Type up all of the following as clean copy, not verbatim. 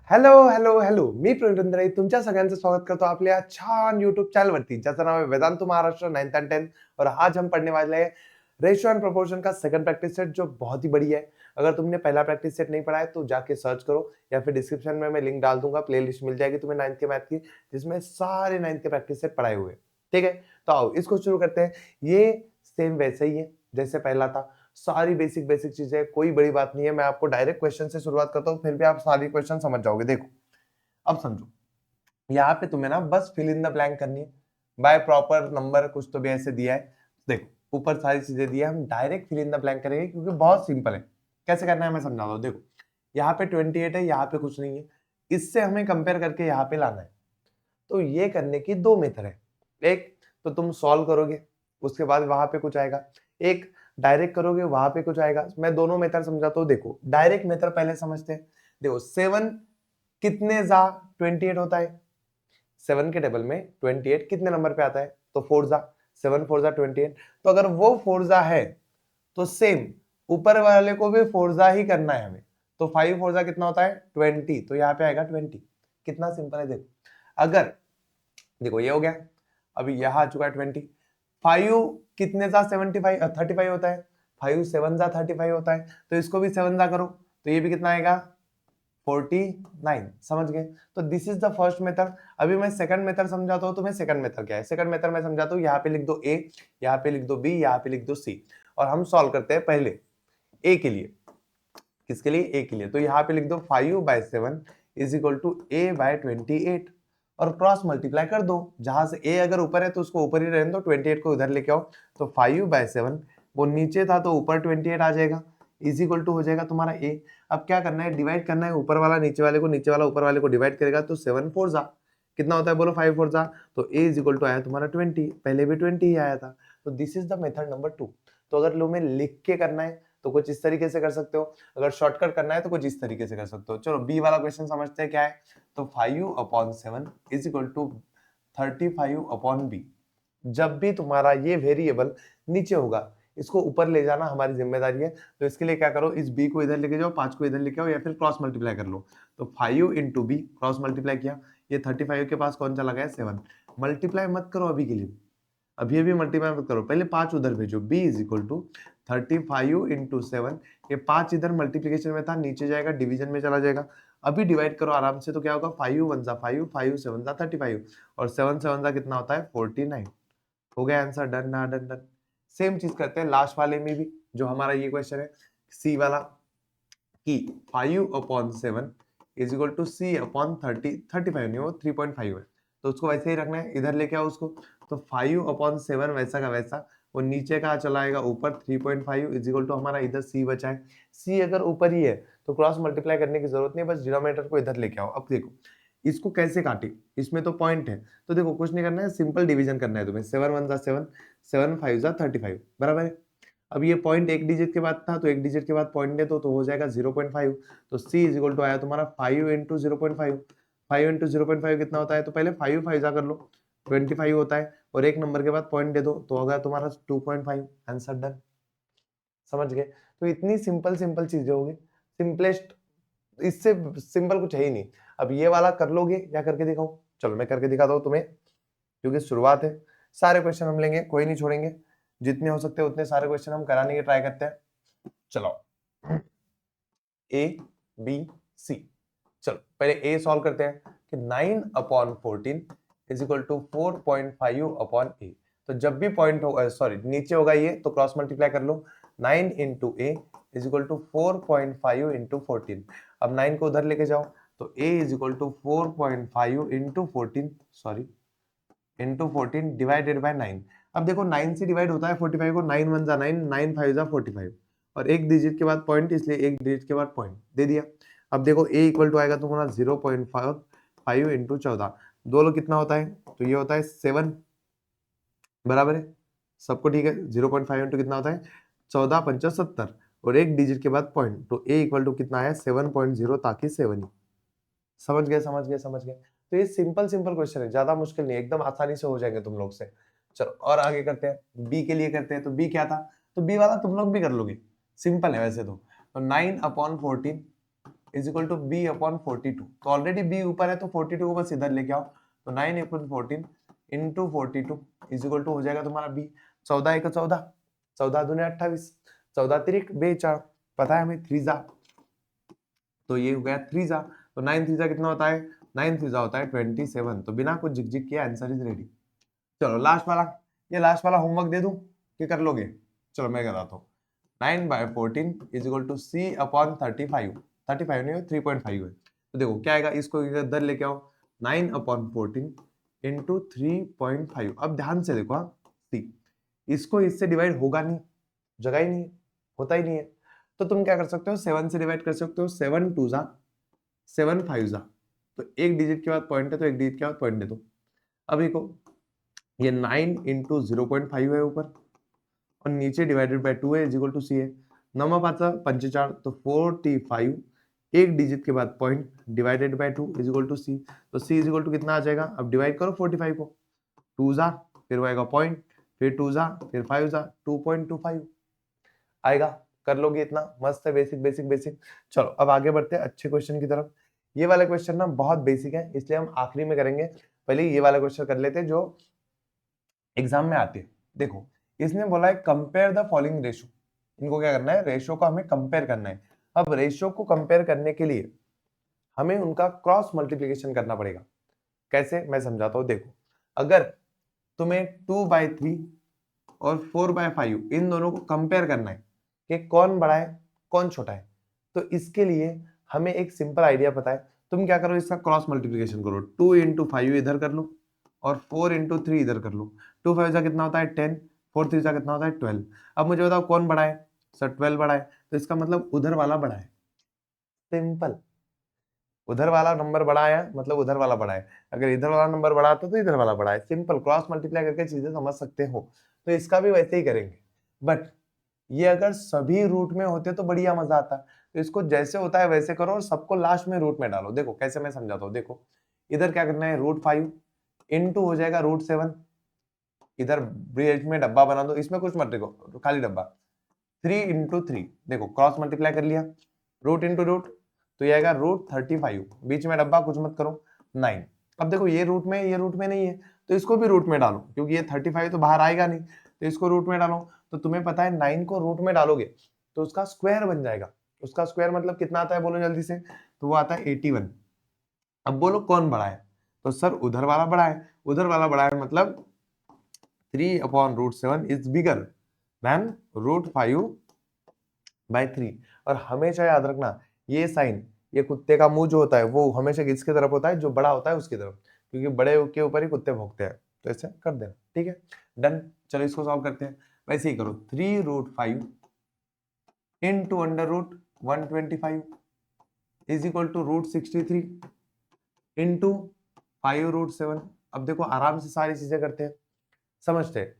Hello hello hello मी प्रवीण रंधळे तुमच्या सगळ्यांचं स्वागत करतो आपल्या छान यूट्यूब चॅनलवरती ज्याचं नाव है वेदांत महाराष्ट्र 9th and 10th और आज हम पढ़ने वाले हैं रेशियो एंड प्रोपोर्शन का सेकंड प्रैक्टिस सेट जो बहुत ही बढ़िया है। अगर तुमने पहला प्रैक्टिस सेट नहीं पढ़ा है तो जाके सर्च करो या फिर डिस्क्रिप्शन में मैं लिंक डाल दूंगा, प्लेलिस्ट मिल जाएगी तुम्हें 9th के मैथ की जिसमें सारे 9th के प्रैक्टिस सेट पढ़ाए हुए हैं। ठीक है, तो आओ इसको शुरू करते हैं। ये सेम वैसे ही है जैसे पहला था, सारी बेसिक बेसिक चीजें, कोई बड़ी बात नहीं है। मैं आपको डायरेक्ट क्वेश्चन से शुरुआत करता हूँ, फिर भी आप सारी क्वेश्चन समझ जाओगे। देखो अब समझो, यहाँ पे तुम्हें ना बस फिल इन द ब्लैंक करनी है बाय प्रॉपर नंबर, कुछ तो भी ऐसे दिया है। देखो ऊपर सारी चीजें दी है, हम direct fill in the blank करेंगे क्योंकि बहुत सिंपल है। कैसे करना है मैं समझा दो। देखो यहाँ पे 28 है, यहाँ पे कुछ नहीं है, इससे हमें कंपेयर करके यहाँ पे लाना है। तो ये करने की दो मेथड है। एक तो तुम सॉल्व करोगे, उसके बाद वहां पे कुछ आएगा। एक डायरेक्ट करोगे, वहां पे कुछ आएगा। मैं दोनों मेथड समझाता हूँ। देखो डायरेक्ट मेथड पहले समझते हैं। देखो 7 कितने जा 28 होता है। 7 के टेबल में 28 कितने नंबर पे आता है, तो 4 जा 7 4 जा 28। तो अगर वो 4 जा है तो सेम ऊपर वाले को भी 4 जा ही करना है हमें। तो 5 4 जा कितना होता है 20, तो यहाँ पे आएगा 20। कितना सिंपल है। देखो अगर देखो ये हो गया, अभी यहाँ आ चुका है 20। 5 कितने जा 75 35 होता है। 5 7 जा 35 होता है, तो इसको भी 7 जा करो तो ये भी कितना आएगा 49। समझ गए। तो this is the first method. अभी मैं सेकंड मेथड समझाता हूँ तुम्हें। सेकंड मेथड क्या है। सेकंड मेथड मैं समझाता हूँ। यहाँ पे लिख दो ए, यहाँ पे लिख दो बी, यहाँ पे लिख दो सी, और हम सॉल्व करते हैं पहले ए के लिए। किसके लिए, ए के लिए। तो यहाँ पे लिख दो 5/7 is equal to A by 28 और क्रॉस मल्टीप्लाई कर दो। जहां से ए अगर ऊपर है तो उसको ऊपर ही रहने दो, 28 को इधर लेके आओ। तो 5/7 वो नीचे था तो ऊपर 28 आ जाएगा, इज इक्वल टू हो जाएगा तुम्हारा ए। अब क्या करना है, डिवाइड करना है। ऊपर वाला नीचे वाले को, नीचे वाला ऊपर वाले को डिवाइड करेगा तो 7 4 जा कितना होता है बोलो 5 4 जा। तो ए इज इक्वल टू आया तुम्हारा 20, पहले भी 20 ही आया था। तो this is the method number 2। तो अगर लो में लिख के करना है तो कुछ इस तरीके से कर सकते हो, अगर शॉर्टकट करना है तो कुछ इस तरीके से कर सकते हो। चलो बी वाला क्वेश्चन समझते हैं क्या है। तो 5/7 इज इक्वल टू 35/b। जब भी तुम्हारा ये वेरिएबल नीचे होगा इसको ऊपर ले जाना हमारी जिम्मेदारी है। तो इसके लिए क्या करो, इस b को इधर लेके जाओ, 5 को इधर लेके आओ, या फिर क्रॉस मल्टीप्लाई कर लो। तो 5 इंटू बी क्रॉस मल्टीप्लाई किया, ये 35 के पास कौन चला गया 7। मल्टीप्लाई मत करो अभी के लिए, अभी अभी मल्टीप्लाई मत करो, पहले 5 उधर भेजो। b is equal to 35 into 7। ये 5 इधर मल्टीप्लीकेशन में था, नीचे जाएगा डिवीजन में चला जाएगा। अभी डिवाइड करो आराम से, तो क्या होगा 5 1 जा 5, 5 7 जा 35 और 7 7 जा कितना होता है 49। हो गया आंसर, डन ना डन डन। सेम चीज करते हैं लास्ट वाले में भी, जो हमारा ये क्वेश्चन है सी वाला, कि 5/7 इज इक्वल टू c/30, 35 नहीं वो 3.5 है, तो उसको वैसे ही रखना है, इधर लेके आओ उसको। तो 5/7 वैसा का वैसा, वो नीचे का चला आएगा ऊपर 3.5 इज इक्वल टू हमारा इधर c बचा है। c अगर ऊपर ही है तो क्रॉस मल्टीप्लाई करने की जरूरत नहीं, बस डिनोमिनेटर को इधर लेके आओ। अब देखो इसको कैसे काटे, इसमें तो पॉइंट है, तो देखो कुछ नहीं करना है, सिंपल डिवीजन करना है तुम्हें। 7 1 जा 7, 7 5 जा 35 बराबर है। अब ये पॉइंट एक डिजिट के बाद था तो एक डिजिट के बाद पॉइंट दे दो तो हो जाएगा 0.5। तो c इज इक्वल टू आया तुम्हारा 5 इंटू 0.5। 5 इंटू 0.5 कितना होता है, तो पहले 5 5 जा कर लो, 25 होता है, और एक नंबर के बाद पॉइंट दे दो तो होगा तुम्हारा 2.5। Answer done. समझ गए। तो इतनी सिंपल सिंपल चीजें होगी, सिंपलेस्ट, इससे सिंपल कुछ है ही नहीं। अब ये वाला कर लोगे या करके दिखाओ। चलो मैं करके दिखाता हूँ तुम्हें, क्योंकि शुरुआत है। सारे क्वेश्चन हम लेंगे, कोई नहीं छोड़ेंगे, जितने हो सकते हैं उतने सारे क्वेश्चन हम कराने की ट्राई करते हैं। चलो ए बी सी, चलो पहले ए सॉल्व करते हैं कि 9/14 इज इक्वल टू 4.5/a। तो जब भी पॉइंट होगा, सॉरी नीचे होगा ये, तो क्रॉस मल्टीप्लाई कर लो। 9 into A is equal to 4.5 into 14। अब 9 को उधर लेके जाओ, तो a is equal to 4.5 into 14, sorry into 14 divided by 9। अब देखो 9 से डिवाइड होता है 45 को, 9 1 जा 9, 9 5 जा 45, और एक डिजिट के बाद पॉइंट, इसलिए एक डिजिट के बाद पॉइंट दे दिया। अब देखो a इक्वल टू आएगा तुम्हारा 0.5 इंटू 14, दो लोग कितना होता है, तो ये होता है 7 बराबर है। सबको ठीक है। 0.5 इंटू कितना होता है 14 5 70, और एक डिजिट के बाद पॉइंट, तो a इक्वल टू कितना आया 7.0, ताकि 7 ही। समझ गए समझ गए समझ गए। तो ये सिंपल सिंपल क्वेश्चन है, ज्यादा मुश्किल नहीं, एकदम आसानी से हो जाएंगे तुम लोग से। चलो और आगे करते हैं, बी के लिए करते हैं। तो बी क्या था, तो बी वाला तुम लोग भी कर लोगे, सिंपल है वैसे तो। 9/14 is equal to B upon 42। तो ऑलरेडी बी ऊपर है तो 42 को बस इधर लेके आओ, तो 9 upon 14 into 42 is equal to हो जाएगा तुम्हारा बी। 14 एक 14, 14 दूने 28, 14 तिरिक 42, पता है हमें 3 जा, तो ये हो गया 3 जा, तो 9 3 जा कितना होता है, 9 3 जा होता है 27। तो बिना कुछ झिकझिक किए आंसर इज रेडी। चलो लास्ट वाला, ये लास्ट वाला होमवर्क दे दूं कि कर लोगे? चलो मैं कराता हूँ। 9/14 is equal to C upon 35, 35 नहीं 3.5 है। तो देखो क्या आएगा, इसको इधर लेके आओ, 9/14 इंटू 3.5। अब ध्यान से देखो, हाँ सी, इसको इससे डिवाइड होगा नहीं, जगह ही नहीं है, होता ही नहीं है। तो तुम क्या कर सकते हो, 7 से डिवाइड कर सकते हो, 7 2 जा 7 5 जा, तो एक डिजिट के बाद पॉइंट है तो एक डिजिट के बाद पॉइंट दे दो। अभी को ये 9 इंटू 0.5 है ऊपर और नीचे डिवाइडेड बाय 2 है इज इक्वल टू सी है। 9 5 45, तो 45 एक डिजिट के बाद point divided by 2 is equal to C. तो सी इज इक्वल टू कितना आ जाएगा, अब डिवाइड करो 45 को, 2 जा फिर आएगा पॉइंट, फिर 2 जा फिर 5 जा 2.25 आएगा। कर लोगे इतना, मस्त है, बेसिक बेसिक बेसिक। चलो अब आगे बढ़ते हैं अच्छे क्वेश्चन की तरफ। ये वाले क्वेश्चन ना बहुत बेसिक है, इसलिए हम आखिरी में करेंगे, पहले ये वाला क्वेश्चन कर लेते हैं जो एग्जाम में आते हैं। देखो इसने बोला है कंपेयर द फॉलोइंग रेशो, इनको क्या करना है, रेशो को हमें कंपेयर करना है। अब रेशो को कंपेयर करने के लिए हमें उनका क्रॉस मल्टीप्लीकेशन करना पड़ेगा। कैसे, मैं समझाता हूँ। देखो अगर तुम्हें 2/3 और 4/5 इन दोनों को कंपेयर करना है कि कौन बड़ा है कौन छोटा है, तो इसके लिए हमें एक सिंपल आइडिया पता है। तुम क्या करो, इसका क्रॉस मल्टीप्लीकेशन करो, 2 इंटू 5 इधर कर लो और 4 इंटू 3 इधर कर लो। 2 5 जा कितना होता है 10, 4 3 जा कितना होता है 12। अब मुझे बताओ कौन बड़ा है, सर 12 बड़ा है, तो इसका मतलब उधर वाला बड़ा है। सिंपल, उधर वाला नंबर बड़ा आया मतलब उधर वाला बड़ा है, अगर इधर वाला नंबर बड़ा आता तो इधर वाला बड़ा है। सिंपल, क्रॉस मल्टीप्लाई करके चीजें समझ सकते हो। तो इसका भी वैसे ही करेंगे, बट ये अगर सभी रूट में होते तो बढ़िया मजा आता। तो इसको जैसे होता है वैसे करो और सबको लास्ट में रूट में डालो। देखो कैसे, मैं समझाता हूँ। देखो इधर क्या करना है, √5 इंटू हो जाएगा √7, इधर ब्रिज में डब्बा बना दो, इसमें कुछ मत देखो खाली डब्बा। 3 इंटू 3, देखो क्रॉस मल्टीप्लाई कर लिया, रूट इंटू रूट, तो ये आएगा √35, बीच में डब्बा कुछ मत करो 9। अब देखो ये रूट में ये रूट में नहीं है, तो इसको भी रूट में डालो, क्योंकि ये 35 तो बाहर आएगा नहीं, तो इसको रूट में डालो। तो तुम्हें पता है 9 को रूट में डालोगे तो उसका स्क्वायर बन जाएगा। उसका स्क्वायर मतलब कितना आता है बोलो जल्दी से, तो वो आता है 81। अब बोलो कौन बड़ा है, तो सर उधर वाला बड़ा है, उधर वाला बड़ा है मतलब 3/√7 इज बिगर देन √5/3। और हमेशा याद रखना ये साइन, ये कुत्ते का मुंह जो होता है वो हमेशा किसकी तरफ होता है, जो बड़ा होता है उसकी तरफ, क्योंकि बड़े के ऊपर ही कुत्ते भौंकते हैं। तो ऐसे कर देना, ठीक है, डन। चलो इसको सॉल्व करते हैं, वैसे ही करो। 3√5 into √125 is equal to √63 into 5√7। अब देखो आराम से सारी चीजें करते हैं, समझते हैं।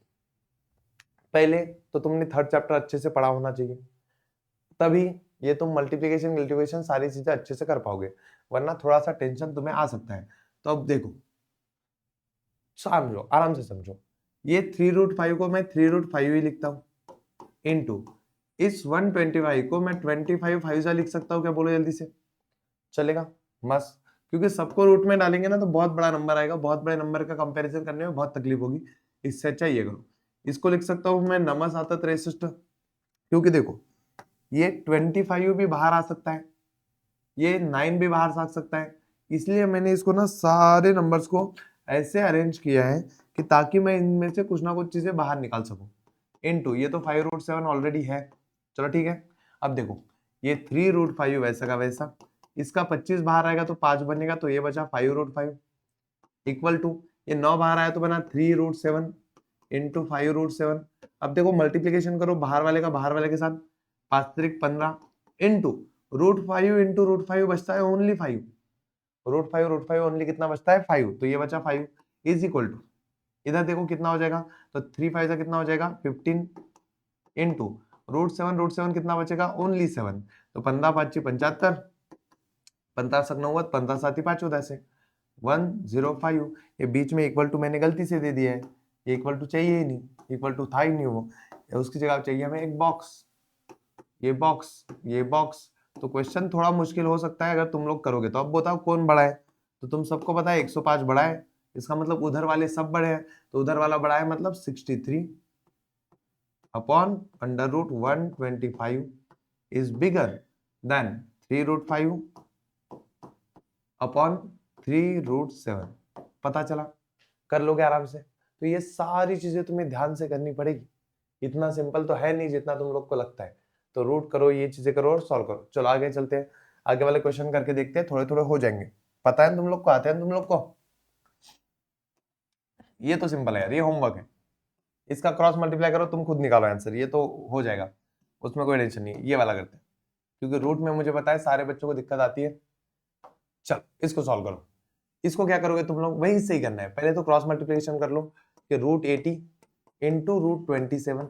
पहले तो तुमने थर्ड चैप्टर अच्छे से पढ़ा होना चाहिए, तभी ये तुम मल्टीप्लिकेशन मल्टीप्लिकेशन सारी चीजें अच्छे से कर पाओगे, वरना थोड़ा सा टेंशन तुम्हें आ सकता है। तो अब देखो समझो, आराम से समझो। ये 3√5 को मैं 3√5 ही लिखता हूँ इनटू इस 125 को मैं 25 5 लिख सकता हूँ, क्या बोलो जल्दी से, चलेगा? मस्त, क्योंकि सबको रूट में डालेंगे ना तो बहुत बड़ा नंबर आएगा, बहुत बड़े नंबर का कंपैरिजन करने में बहुत तकलीफ होगी। इससे अच्छा ये करो, इसको लिख सकता हूँ मैं नमः 63, क्योंकि देखो ये 25 भी बाहर आ सकता है, ये 9 भी बाहर आ सकता है, इसलिए मैंने इसको ना सारे नंबर्स को ऐसे अरेंज किया है कि ताकि मैं इनमें से कुछ ना कुछ चीजें बाहर निकाल सकूं। इनटू ये तो 5√7 ऑलरेडी है, चलो ठीक है। अब देखो ये 3√5 वैसा का वैसा, इसका 25 बाहर आएगा तो 5 बनेगा, तो ये बचा 5√5 इक्वल टू ये 9 बाहर आया तो बना 3√7 इंटू 5√7। अब देखो मल्टीप्लीकेशन करो बाहर वाले का बाहर वाले के साथ, 5 3 15 इंटू √5 इंटू √5 बचता है ओनली 5, √5 ओनली कितना बचता है 5, तो ये बचा 5 इज इक्वल टू, इधर देखो कितना हो जाएगा, तो 3 5 का कितना हो जाएगा 15 इंटू √7 कितना बचेगा ओनली 7, तो 15 5 75, 15 7 90, 15 7 5 14 105। ये बीच में इक्वल टू मैंने गलती से दे दिया है, ये इक्वल टू चाहिए ही नहीं, इक्वल टू था ही नहीं वो, उसकी जगह चाहिए हमें एक बॉक्स, ये बॉक्स ये बॉक्स, तो क्वेश्चन थोड़ा मुश्किल हो सकता है अगर तुम लोग करोगे तो। अब बताओ कौन बड़ा है, तो तुम सबको पता है 105 बड़ा है, इसका मतलब उधर वाले सब बड़े हैं, तो उधर वाला बड़ा है मतलब 63 upon under root 125 is bigger than 3 root 5 upon 3 root 7। पता चला, कर लोगे आराम से। तो ये सारी चीजें तुम्हें ध्यान से करनी पड़ेगी, इतना सिंपल तो है नहीं जितना तुम लोग को लगता है। तो रूट करो, ये चीजें करो और सॉल्व करो। चलो आगे चलते हैं, आगे वाले क्वेश्चन करके देखते हैं, थोड़े थोड़े हो जाएंगे। पता है तुम लोग को, आते हैं तुम लोग को? ये तो सिंपल है यार, ये होमवर्क है। इसका क्रॉस मल्टीप्लाई करो, तुम खुद निकालो आंसर, ये तो हो जाएगा, उसमें कोई टेंशन नहीं है। ये वाला करते हैं क्योंकि रूट में मुझे पता है सारे बच्चों को दिक्कत आती है। चल इसको सॉल्व करो। इसको क्या करोगे तुम लोग, वही सही करना है। पहले तो क्रॉस मल्टीप्लिकेशन कर लो कि रूट 80 इंटू रूट 27।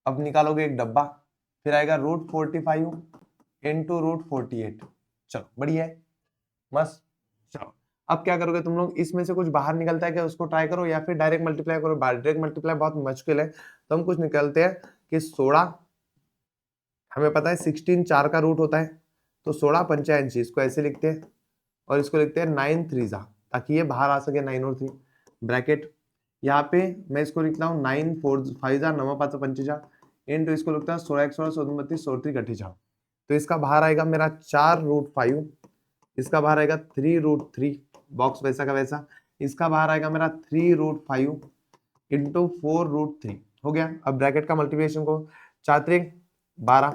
अब निकालोगे एक डब्बा, फिर आएगा रूट 45 इंटू रूट 48। चलो बढ़िया है, मस्त। चलो अब क्या करोगे तुम लोग, इसमें से कुछ बाहर निकलता है क्या उसको ट्राई करो, या फिर डायरेक्ट मल्टीप्लाई करो। डायरेक्ट मल्टीप्लाई बहुत मुश्किल है, तो हम कुछ निकलते हैं कि 16, हमें पता है 16 4 का रूट होता है, तो 16 पंचायत, इसको ऐसे लिखते हैं और इसको लिखते हैं 9 3 ताकि ये बाहर आ सके 9 और 3 ब्रैकेट। यहाँ पे मैं इसको लिखता हूँ 9 4 5 9 5 25 इंटू इसको लिखता हूँ 16 16 37 33 38। तो इसका बाहर आएगा मेरा 4 रूट 5, इसका बाहर आएगा 3 रूट 3, बॉक्स वैसा का वैसा। इसका बाहर आएगा मेरा 3 रूट 5 इंटू 4 रूट 3। हो गया। अब ब्रैकेट का मल्टीप्लिकेशन को, 4 3 12,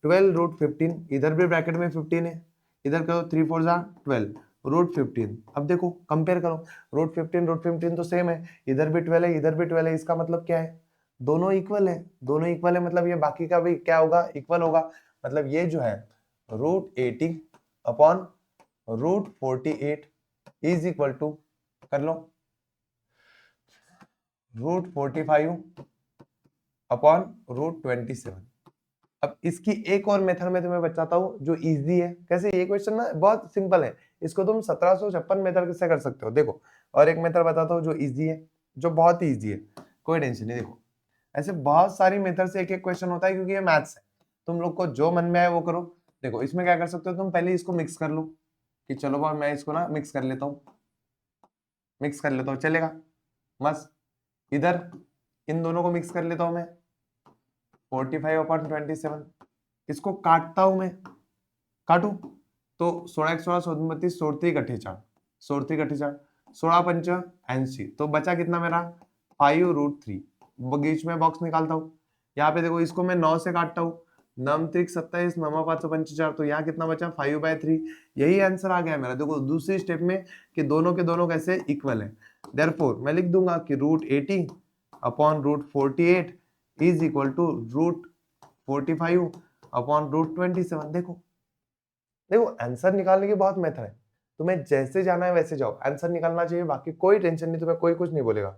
12 रूट 15, इधर भी ब्रैकेट में 15 है, इधर करो 3 4 12 रूट 15। अब देखो कंपेयर करो, रूट 15 तो सेम है, इधर भी 12 है, इधर भी 12 है, इसका मतलब क्या है, दोनों इक्वल है। दोनों इक्वल है मतलब ये बाकी का भी क्या होगा, इक्वल होगा। मतलब ये जो है root 80 upon root 48 is equal to, कर लो, रूट 45 अपॉन रूट 27। अब इसकी एक और मेथड में तुम्हें बताता हूं जो इजी है। कैसे, ये क्वेश्चन ना बहुत सिंपल है, इसको तुम 1756 मेथड से कर सकते हो। देखो और एक मेथड बताता हूँ जो इजी है, जो बहुत ही इजी है, कोई टेंशन नहीं। देखो ऐसे बहुत सारी मेथड से एक एक क्वेश्चन होता है क्योंकि ये मैथ्स है, तुम लोग को जो मन में आए वो करो। देखो इसमें क्या कर सकते हो, तुम पहले इसको मिक्स कर लो कि चलो भाई मैं इसको ना मिक्स कर लेता हूँ, मिक्स कर लेता हूँ, चलेगा मस्त। इधर इन दोनों को मिक्स कर लेता हूं मैं, 45 अपॉन 27। इसको काटता हूं मैं, काटू तो 16 16 37 33 38 33 38 16 पंच 80, तो बचा कितना मेरा 5 रूट 3। बीच में बॉक्स निकालता हूँ, यहाँ पे देखो इसको मैं 9 से काटता हूँ, नम त्रिक 27 नमा 555, तो यहाँ कितना बचा 5/3। यही आंसर आ गया मेरा। देखो दूसरी स्टेप में कि दोनों के दोनों कैसे इक्वल है, देयरफॉर मैं लिख दूंगा कि root 80 upon root 48 is equal to root 45 upon root 27। देखो देखो आंसर निकालने की बहुत मेथड है, तुम्हें जैसे जाना है वैसे जाओ, आंसर निकालना चाहिए, बाकी कोई टेंशन नहीं, तुम्हें कोई कुछ नहीं बोलेगा।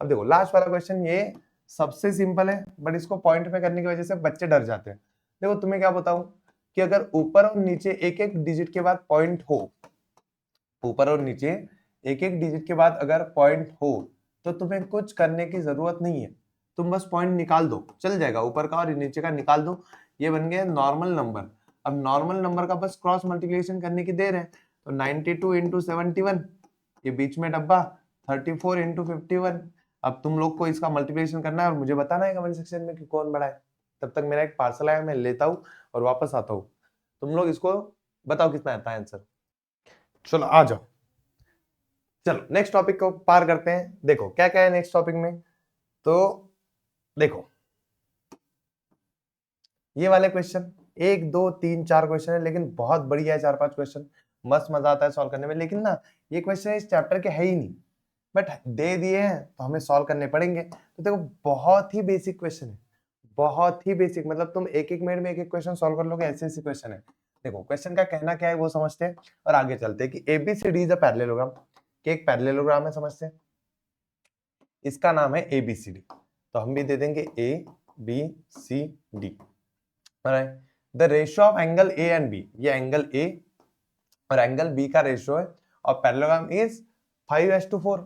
अब देखो लास्ट वाला क्वेश्चन, ये सबसे सिंपल है बट इसको पॉइंट में करने की वजह से बच्चे डर जाते हैं। देखो तुम्हें क्या बताऊं कि अगर ऊपर और नीचे एक एक डिजिट के बाद पॉइंट हो, ऊपर और नीचे एक एक डिजिट के बाद अगर पॉइंट हो तो तुम्हें कुछ करने की जरूरत नहीं है, तुम बस पॉइंट निकाल दो, चल जाएगा। ऊपर का और नीचे का निकाल दो, ये बन गया नॉर्मल नंबर। अब नॉर्मल नंबर का बस क्रॉस मल्टीप्लिकेशन करने की देर है, तो 92 इंटू 71, ये बीच में डब्बा 34 इंटू 51। अब तुम लोग को इसका मल्टीप्लिकेशन करना है और मुझे बताना है कमेंट सेक्शन में कि कौन बड़ा है। तब तक मेरा एक पार्सल आया, मैं लेता हूँ और वापस आता हूँ। तुम लोग इसको बताओ कितना आता है आंसर। चलो आ जाओ, चलो नेक्स्ट टॉपिक को पार करते हैं। देखो क्या क्या है नेक्स्ट टॉपिक में, तो देखो ये वाले क्वेश्चन 1 2 3 4 क्वेश्चन है, लेकिन बहुत बढ़िया है, 4 5 क्वेश्चन, मस्त मजा आता है सॉल्व करने में। लेकिन ना ये क्वेश्चन इस चैप्टर के है ही नहीं, बट दे दिए हैं तो हमें सॉल्व करने पड़ेंगे। तो देखो बहुत ही बेसिक क्वेश्चन है, बहुत ही बेसिक, मतलब तुम एक एक मिनट में एक एक क्वेश्चन सॉल्व कर लोगे, ऐसे ऐसे क्वेश्चन है। देखो क्वेश्चन का कहना क्या है वो समझते हैं और आगे चलते हैं कि एबीसीडी इज अ पैरेललोग्राम, कि एक पैरेललोग्राम है, समझते हैं। इसका नाम है एबीसीडी, तो हम भी दे देंगे A B C D. The ratio of angle A and B, ये एंगल ए और एंगल बी का रेशियो है और पैरेललोग्राम इज 5:4।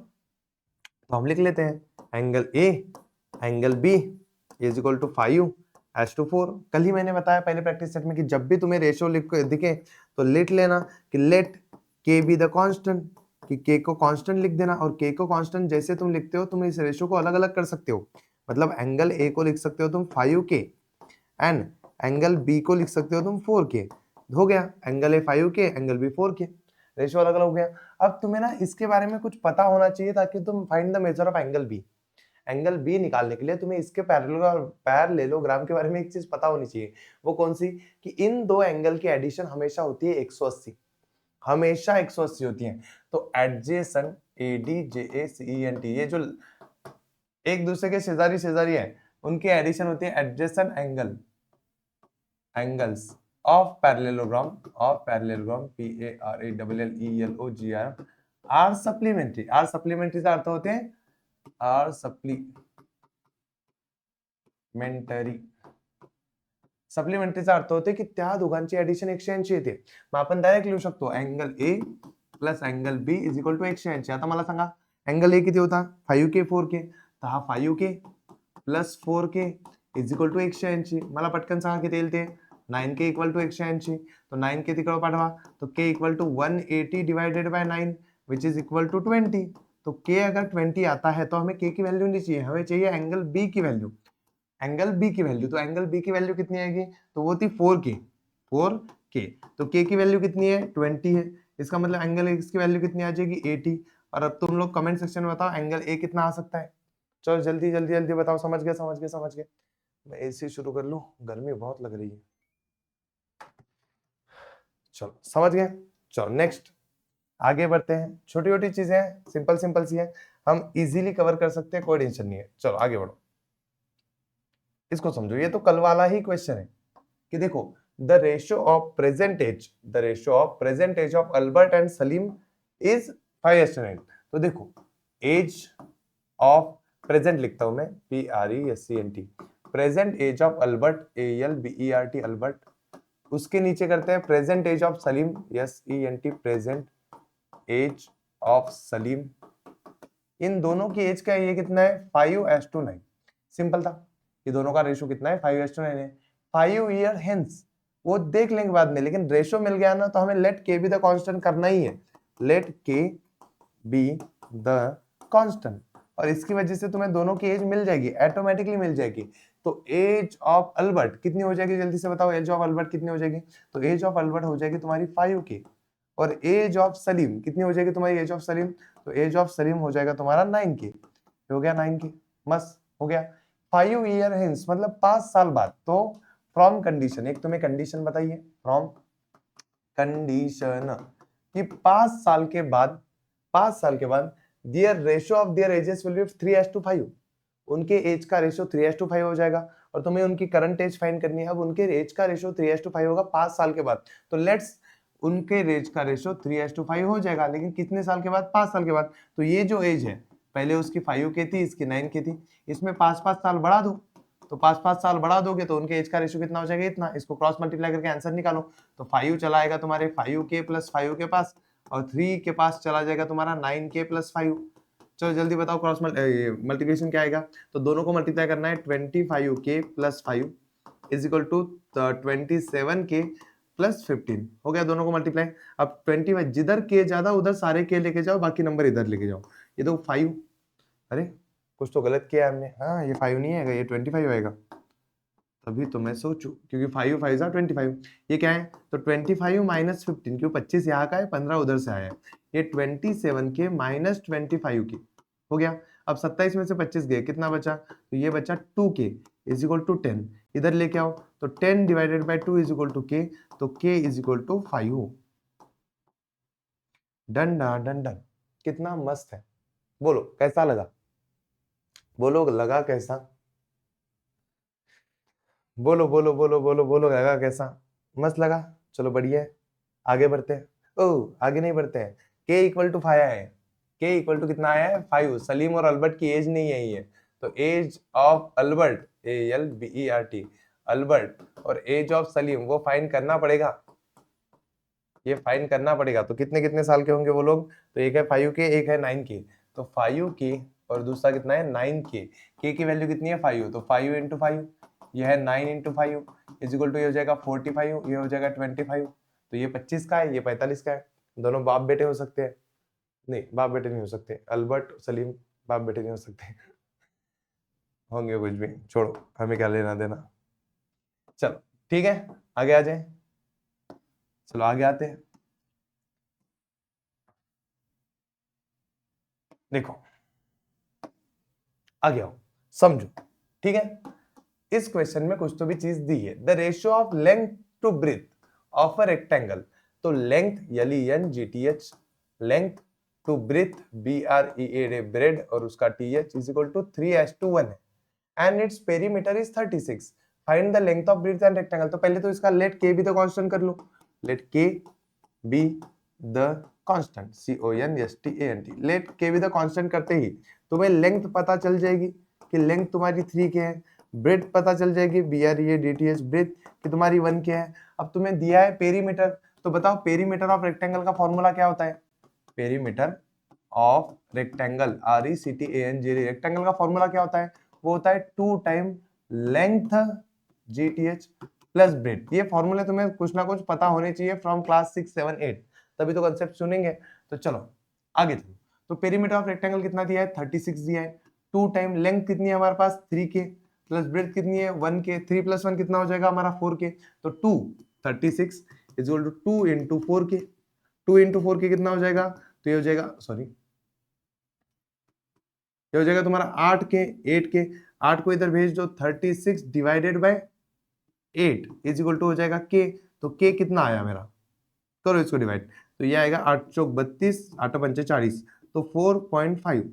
तो हम लिख लेते हैं angle A angle B is equal to 5 S/4। कल ही मैंने बताया पहले प्रैक्टिस सेट में कि जब भी तुम्हें रेशियो लिख दिखे तो लेट लेना कि late K be the constant, कि के को कांस्टेंट लिख देना, और के को कांस्टेंट जैसे तुम लिखते हो तुम इस रेशियो को अलग अलग कर सकते हो। मतलब एंगल ए को लिख सकते हो तुम 5K एंड एंगल बी को लिख सकते हो तुम 4K। हो गया, angle A 5K, angle B 4K, ratio अलग अलग हो गया। अब तुम्हें ना इसके बारे में कुछ पता होना चाहिए ताकि तुम find the measure of angle B. Angle B निकालने के लिए तुम्हें इसके पैरेललोग्राम के बारे में एक चीज पता होनी चाहिए। वो कौन सी? कि इन दो एंगल की एडिशन हमेशा होती है 180, हमेशा 180 होती है। तो एडजेसेंट ADJACENT, ये जो एक दूसरे के शेजारी शेजारी है उनकी एडिशन होती है adjacent angles of parallelogram PARALLELOGR are supplementary. Are supplementary का अर्थ होते हैं आर सप्लिमेंटरीचा अर्थ होते की त्या दोघांची ऍडिशन 180 येते। मग आपण डायरेक्ट लिहू शकतो angle A plus angle B is equal to 180। आता मला सांगा अँगल ए किती होता? 5K 4K, तर हा 5K plus 4K is equal to 180। मला पटकन सांगा किती येईल ते? 9K equal to 180। तो 9K तिकडे पाठवा, तो K equal to 180 divided by 9 which is equal to 20। तो K अगर 20 आता है तो हमें K की वैल्यू नहीं चाहिए, हमें चाहिए एंगल B की वैल्यू। एंगल बी की वैल्यू, तो एंगल बी की वैल्यू कितनी आएगी? तो वो थी 4K। तो K की वैल्यू कितनी है? 20 है। इसका मतलब एंगल एक्स की वैल्यू कितनी आ जाएगी? 80। और अब तुम लोग कमेंट सेक्शन में बताओ एंगल ए कितना आ सकता है। चलो जल्दी जल्दी जल्दी बताओ। समझ गए समझ गए समझ गए। मैं एसी शुरू कर लूं, गर्मी बहुत लग रही है। चलो समझ गए। चलो नेक्स्ट आगे बढ़ते हैं। छोटी छोटी चीजें हैं, सिंपल सिंपल सी है, हम इजीली कवर कर सकते हैं, कोई टेंशन नहीं है। चलो आगे बढ़ो, इसको समझो। ये तो कल वाला ही क्वेश्चन है कि देखो the ratio of present age of Albert and Salim is 5:9। तो देखो एज ऑफ प्रेजेंट लिखता हूं मैं PRESENT, present age of Albert ALBERT Albert, उसके नीचे करते हैं present age of Salim SENT, present age of Salim. इन दोनों की एज का ये कितना है? 5:9। सिंपल था, ये दोनों का रेशियो कितना है? 5:9 है। 5 ईयर हेंस वो देख लेंगे बाद में, लेकिन रेशियो मिल गया ना तो हमें late K be the constant करना ही है। Late K be the constant, और इसकी वजह से तुम्हें दोनों की एज मिल जाएगी, ऑटोमेटिकली मिल जाएगी। तो एज ऑफ अल्बर्ट कितनी हो जाएगी? जल्दी से बताओ एज ऑफ अल्बर्ट कितनी हो जाएगी? तो एज ऑफ अल्बर्ट हो जाएगी तुम्हारी 5K। और एज ऑफ सलीम कितनी हो जाएगी तुम्हारी? एज ऑफ सलीम, तो एज ऑफ सलीम हो जाएगा तुम्हारा 9K। हो गया 9K, मस्त हो गया। 5 ईयर हेंस मतलब 5 साल बाद। तो फ्रॉम कंडीशन, एक तुम्हें कंडीशन बताइए फ्रॉम कंडीशन कि 5 साल के बाद, 5 साल के बाद their ratio of their edges will be 3:5। उनके एज का रेशियो 3:5 हो जाएगा। और तुम्हें उनकी करंट एज फाइंड करनी है। अब उनके एज का रेशियो 3:5 होगा 5 साल के बाद। तो लेट्स उनके एज का रेशियो 3:5 हो जाएगा, लेकिन कितने साल के बाद? 5 साल के बाद। तो ये जो एज है पहले उसकी 5K थी, इसकी 9K थी, इसमें 5-5 साल बढ़ा दो। तो 5-5 साल बढ़ा दोगे तो उनके एज का रेशियो कितना हो जाएगा? इतना। इसको क्रॉस मल्टीप्लाई करके आंसर निकालो। तो 5 चला आएगा तुम्हारे 5K प्लस 5 के पास, और 3 के पास चला जाएगा तुम्हारा 9K प्लस 5। चलो जल्दी बताओ क्रॉस मल्टीप्लिकेशन क्या आएगा? तो दोनों को मल्टीप्लाई करना है। 25K plus 5 is equal to 27K plus 15। हो गया दोनों को मल्टीप्लाई। अब 20 जिधर के ज्यादा उधर सारे के लेके जाओ, बाकी नंबर इधर लेके जाओ। ये देखो 5, अरे कुछ तो गलत किया हमने। हाँ ये 5 नहीं आएगा, ये 25 आएगा। तभी तो मैं सोचू, क्योंकि 5 5 25। ये क्या है? तो 25 माइनस 15, क्यों 25 यहाँ का है, 15 उधर से आया है। ये 27K माइनस 25K हो गया। अब 27 में से 25 गए, कितना बचा? तो ये बचा 2K इज इक्वल टू 10। इधर लेके आओ, तो 10 divided by 2 is equal to K, तो K is equal to 5। Done done done. कितना मस्त है, बोलो कैसा लगा? बोलो लगा कैसा? बोलो बोलो बोलो बोलो बोलो, लगा कैसा? मस्त लगा? चलो बढ़िया है, आगे बढ़ते हैं। ओ आगे नहीं बढ़ते हैं, k इक्वल टू 5 है। k इक्वल टू कितना आया है? 5। सलीम और अल्बर्ट की एज नहीं है ये, तो age of Albert ALBERT Albert और एज ऑफ सलीम वो फाइंड करना पड़ेगा, ये फाइंड करना पड़ेगा। तो कितने कितने साल के होंगे वो लोग? तो एक है 5K, एक है 9K। तो 5K और दूसरा कितना है? 9K। K की वैल्यू कितनी है? 5। तो 5 इंटू 5 ये है 9 इंटू 5 इज इक्वल टू, ये हो जाएगा 45, ये हो जाएगा 25, तो ये 25 का है, ये 45 का है। दोनों बाप बेटे हो सकते हैं? नहीं, बाप बेटे नहीं हो सकते। अल्बर्ट सलीम बाप बेटे नहीं हो सकते। होंगे कुछ भी, छोड़ो, हमें क्या लेना देना। चलो ठीक है, आगे आ जाए। चलो आगे आते हैं। देखो आगे आओ, समझो, ठीक है। इस क्वेश्चन में कुछ तो भी चीज दी है। The ratio of length to breath of a rectangle, तो length LENGTH, length to breath BREAD bread, और उसका TH इज इक्वल टू 3:1 है, and its perimeter is 36। Find the length of breath and rectangle. तो पहले तो इसका late K be the constant कर लो। Let K be the constant, CONSTANT। Let K be the constant करते ही तुम्हें लेंथ पता चल जाएगी कि लेंथ तुम्हारी 3 के है, ब्रेथ पता चल जाएगी BREADTH ब्रेथ कि तुम्हारी 1 के है। अब तुम्हें दिया है पेरीमीटर, तो बताओ पेरीमीटर ऑफ रेक्टेंगल का फॉर्मूला क्या होता है? Perimeter of rectangle, RECTANGL, rectangle का फॉर्मूला क्या होता है? वो होता है 2 time length GTH plus breadth. ये फॉर्मूले तुम्हें कुछ ना कुछ पता होने चाहिए फ्रॉम क्लास 6, 7, 8, तभी तो कंसेप्ट सुनेंगे। तो चलो आगे चलो। तो पेरीमीटर ऑफ रेक्टेंगल कितना दिया है? 36 दिया है। 2 टाइम लेंथ कितनी है हमारे पास? 3 के, प्लस ब्रेथ कितनी है? 1 के। 3 + 1 कितना हो जाएगा हमारा? 4 के। तो 2 36 इज इक्वल टू 2 इंटू 4 के। 2 इंटू 4 के कितना हो जाएगा? तो ये हो जाएगा, सॉरी, ये हो जाएगा तुम्हारा 8 के, 8 के। 8 को इधर भेज दो, 36 divided by 8 is equal to हो जाएगा के। तो के कितना आया मेरा? करो इसको डिवाइड, तो ये आएगा 8 चौक 32, 8 पंचे 40, तो 4.5।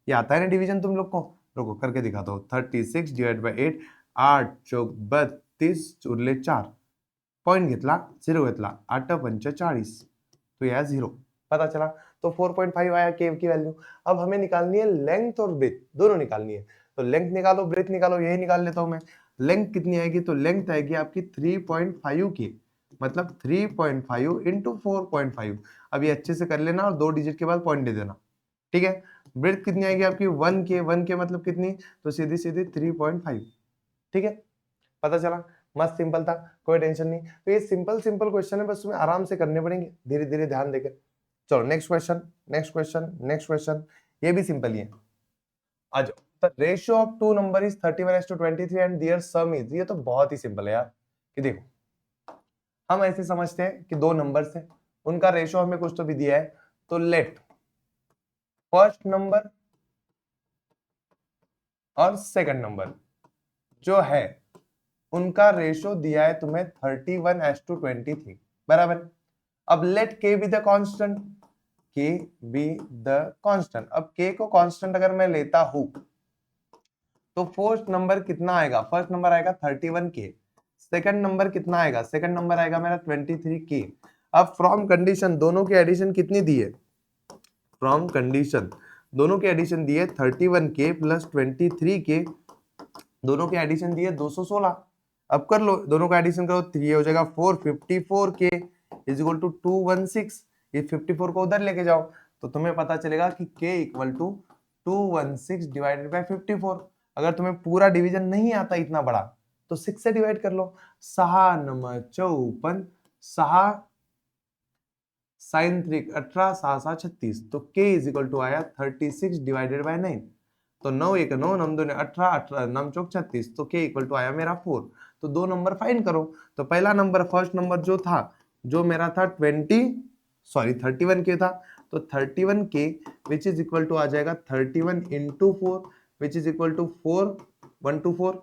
ये आता है ना डिवीजन तुम लोग को? रुको करके दिखाता हूँ। 36 डिवाइड बाय 8, 8 चौक 32 उरले 4, पॉइंट घेतला 0 घेतला, 8 पंचे 40, तो यह 0 पता चला। तो 4.5 आया केव की वैल्यू। अब हमें निकालनी है लेंथ और ब्रेथ, दोनों निकालनी है। तो लेंथ निकालो, ब्रेथ निकालो, यही निकाल लेता हूं मैं। लेंथ कितनी आएगी? तो लेंथ आएगी आपकी 3.5 की, मतलब 3.5 इंटू 4.5। अब ये अच्छे से कर लेना और 2 डिजिट के बाद पॉइंट दे देना, ठीक है। ब्रेथ कितनी आएगी आपकी? 1 के, 1 के मतलब कितनी? तो सीधी सीधी 3.5, ठीक है। पता चला, मस्त सिंपल था, कोई टेंशन नहीं। तो ये सिंपल सिंपल क्वेश्चन है, बस तुम्हें आराम से करने पड़ेंगे, धीरे धीरे ध्यान देकर। चलो next question, next question, next question. ये भी सिंपल ही है। आ जाओ। The ratio of two number is 31:23 and their sum is, ये तो बहुत ही सिंपल है यार। कि देखो हम ऐसे समझते हैं कि दो नंबर्स हैं, उनका रेशियो हमें कुछ तो भी दिया है। तो लेट फर्स्ट नंबर और सेकंड नंबर जो है उनका रेशियो दिया है तुम्हें 31:23, बराबर। अब late K be the constant, के बी द कांस्टेंट। अब के को कांस्टेंट अगर मैं लेता हूं तो फर्स्ट नंबर कितना आएगा? फर्स्ट नंबर आएगा 31 के। सेकंड नंबर कितना आएगा? सेकंड नंबर आएगा मेरा 23 के। अब फ्रॉम कंडीशन दोनों की एडिशन कितनी दी है? फ्रॉम कंडीशन दोनों की एडिशन दी है 31 के प्लस 23 के, दोनों की एडिशन दी है 216। अब कर लो, दोनों का एडिशन करो, 3 हो जाएगा 454 के इज इक्वल टू 216। ये 54 को उधर लेके जाओ तो तुम्हें पता चलेगा कि k equal to 216 divided by 54। अगर तुम्हें पूरा डिवीजन नहीं आता इतना बड़ा तो 6 से डिवाइड कर लो। 6 नम 54, 6 साइन 3 18, 6 6 36, तो k इज इक्वल टू आया 36 डिवाइडेड बाय 9। तो 9 1 9, 9 2 18, 18 9 चौक 36, तो k इक्वल टू आया मेरा 4। तो दो नंबर फाइंड करो। तो पहला नंबर फर्स्ट नंबर जो था, जो मेरा था 31 के था, तो 31 K which is equal to आ जाएगा 31 into 4 which is equal to 4 124।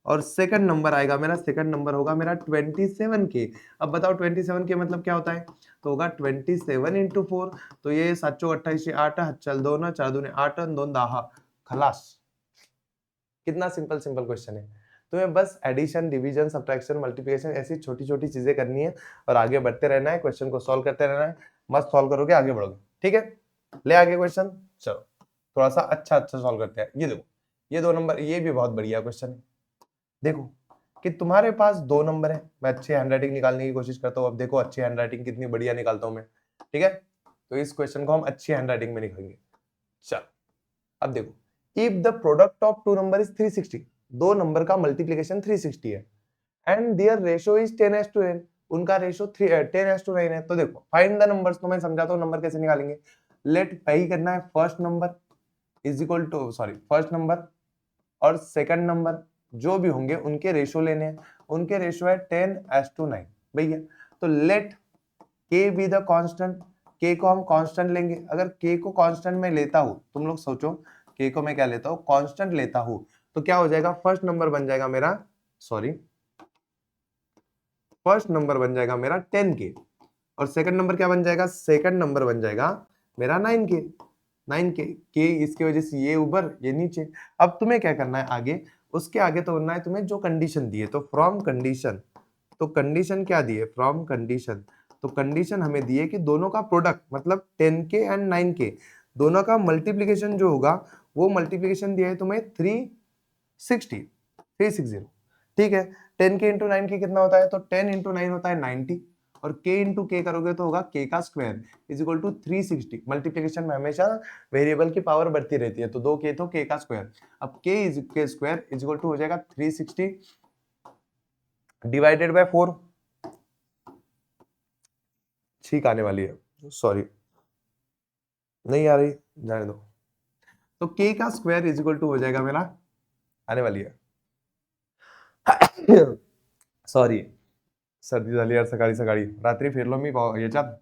और सेकंड नंबर आएगा मेरा, सेकंड नंबर होगा मेरा 27 के। अब बताओ 27 के मतलब क्या होता है? तो होगा 27 इंटू 4, तो ये 7 चौक 28 8 चल 2 ना 4 दूने 8 2 10 खलास। कितना सिंपल सिंपल क्वेश्चन है। तुम्हें बस एडिशन, डिवीजन, सब्ट्रैक्शन, मल्टीप्लिकेशन ऐसी छोटी छोटी चीजें करनी है और आगे बढ़ते रहना है, क्वेश्चन को सॉल्व करते रहना है। मस्त सॉल्व करोगे आगे बढ़ोगे, ठीक है। ले आगे क्वेश्चन, चलो थोड़ा सा अच्छा अच्छा सॉल्व करते हैं। ये देखो, ये 2 नंबर, ये भी बहुत बढ़िया क्वेश्चन है। देखो कि तुम्हारे पास 2 नंबर है, मैं अच्छी हैंडराइटिंग निकालने की कोशिश करता हूँ। अब देखो अच्छी हैंडराइटिंग कितनी बढ़िया निकालता हूँ मैं, ठीक है। तो इस क्वेश्चन को हम अच्छी हैंडराइटिंग में लिखेंगे। चल अब देखो, if the product of two number is 360, दो नंबर का मल्टीप्लीकेशन 360 है एंड देयर रेशियो इज 10:9, उनका रेशियो 10:9 है। तो देखो फाइंड द नंबर्स, तो मैं समझाता हूँ नंबर कैसे निकालेंगे। लेट पहली करना है first number is equal to first number और सेकंड नंबर जो भी होंगे उनके रेशियो लेने हैं, उनके रेशियो है 10:9 भैया। तो late K be the constant, के को हम कांस्टेंट लेंगे। अगर के को कांस्टेंट में लेता हूं, तुम लोग सोचो के को मैं क्या लेता हूं, कांस्टेंट लेता हूं, तो क्या हो जाएगा, फर्स्ट नंबर बन जाएगा मेरा, फर्स्ट नंबर बन जाएगा मेरा 10 के और सेकंड नंबर क्या बन जाएगा, सेकंड नंबर बन जाएगा मेरा 9 के। 9 के के इसकी वजह से ये ऊपर ये नीचे। अब तुम्हें क्या करना है आगे, उसके आगे तो करना है तुम्हें जो कंडीशन दी है, तो फ्रॉम कंडीशन, तो कंडीशन क्या दी है, फ्रॉम कंडीशन, तो कंडीशन हमें दी है कि दोनों का प्रोडक्ट मतलब 10 के एंड 9 के दोनों का मल्टीप्लीकेशन जो होगा वो मल्टीप्लीकेशन दिया है तुम्हें 360। ठीक है, 10 के इंटू 9 के कितना होता है, तो 10 × 9 होता है 90 और k इंटू के करोगे तो होगा k का square is equal to 360। Multiplication में हमेशा वेरिएबल की पावर बढ़ती रहती है, तो 2k तो k का स्क्वायर। अब k square is equal to हो जाएगा 360 डिवाइडेड बाय 4। ठीक आने वाली है, सॉरी नहीं आ रही, जाने दो। तो k का स्क्वायर इज इक्वल टू हो जाएगा मेरा, आने वाली है सॉरी सर्दी झाली यार सकाळी सकाळी, रात्री फिरलो मी याच्यात